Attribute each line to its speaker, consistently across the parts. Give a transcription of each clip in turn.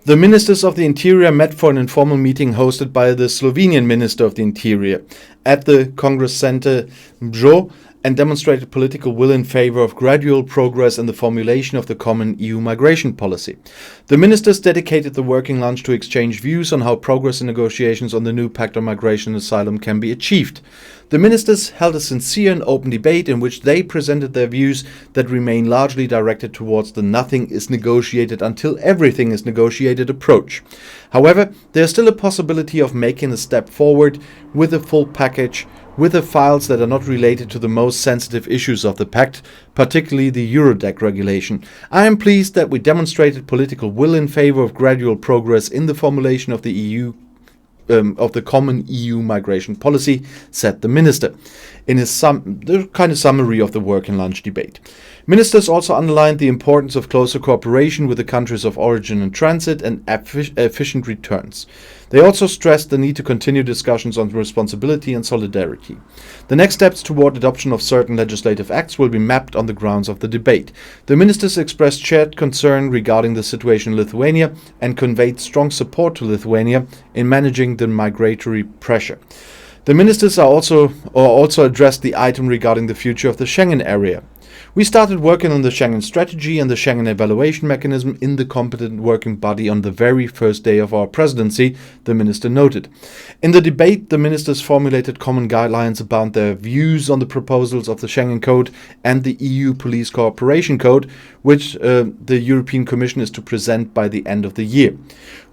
Speaker 1: The ministers of the Interior met for an informal meeting hosted by the Slovenian Minister of the Interior at the Congress Centre Brdo and demonstrated political will in favour of gradual progress in the formulation of the common EU migration policy. The ministers dedicated the working lunch to exchange views on how progress in negotiations on the new Pact on Migration and Asylum can be achieved. The ministers held a sincere and open debate in which they presented their views that remain largely directed towards the nothing is negotiated until everything is negotiated approach. However, there is still a possibility of making a step forward with a full package with the files that are not related to the most sensitive issues of the Pact, particularly the Eurodac regulation. I am pleased that we demonstrated political will in favour of gradual progress in the formulation of the common EU migration policy, said the minister, in the kind of summary of the working lunch debate. Ministers also underlined the importance of closer cooperation with the countries of origin and transit and efficient returns. They also stressed the need to continue discussions on responsibility and solidarity. The next steps toward adoption of certain legislative acts will be mapped on the grounds of the debate. The ministers expressed shared concern regarding the situation in Lithuania and conveyed strong support to Lithuania in managing the migratory pressure. The ministers also addressed the item regarding the future of the Schengen area. We started working on the Schengen strategy and the Schengen evaluation mechanism in the competent working body on the very first day of our presidency, the minister noted. In the debate, the ministers formulated common guidelines about their views on the proposals of the Schengen Code and the EU Police Cooperation Code, which the European Commission is to present by the end of the year.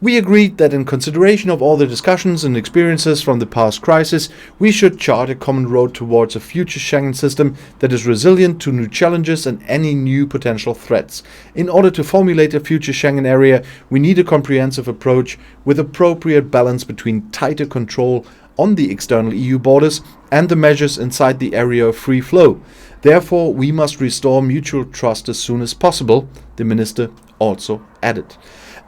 Speaker 1: We agreed that in consideration of all the discussions and experiences from the past crisis, we should chart a common road towards a future Schengen system that is resilient to new challenges and any new potential threats. In order to formulate a future Schengen area, we need a comprehensive approach with appropriate balance between tighter control on the external EU borders and the measures inside the area of free flow. Therefore, we must restore mutual trust as soon as possible, the minister also added.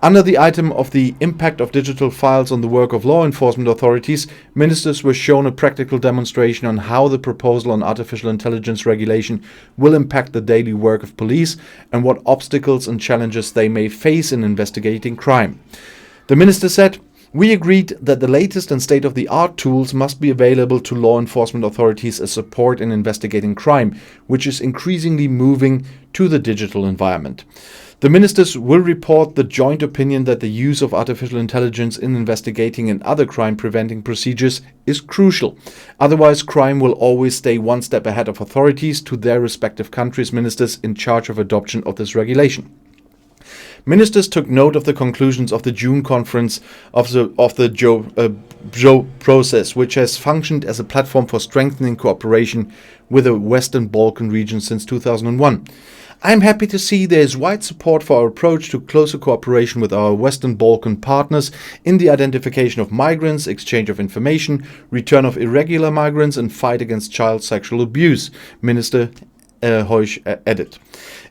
Speaker 1: Under the item of the impact of digital files on the work of law enforcement authorities, ministers were shown a practical demonstration on how the proposal on artificial intelligence regulation will impact the daily work of police and what obstacles and challenges they may face in investigating crime. The minister said, "We agreed that the latest and state-of-the-art tools must be available to law enforcement authorities as support in investigating crime, which is increasingly moving to the digital environment." The ministers will report the joint opinion that the use of artificial intelligence in investigating and other crime-preventing procedures is crucial. Otherwise, crime will always stay one step ahead of authorities to their respective countries' ministers in charge of adoption of this regulation. Ministers took note of the conclusions of the June conference of the Brdo process, which has functioned as a platform for strengthening cooperation with the Western Balkan region since 2001. I am happy to see there is wide support for our approach to closer cooperation with our Western Balkan partners in the identification of migrants, exchange of information, return of irregular migrants, and fight against child sexual abuse, Minister Hojs added.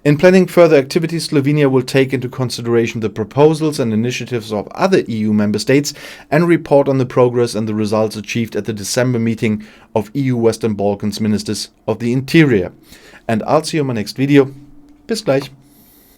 Speaker 1: In planning further activities, Slovenia will take into consideration the proposals and initiatives of other EU member states and report on the progress and the results achieved at the December meeting of EU Western Balkans Ministers of the Interior. And I'll see you in my next video. Bis gleich.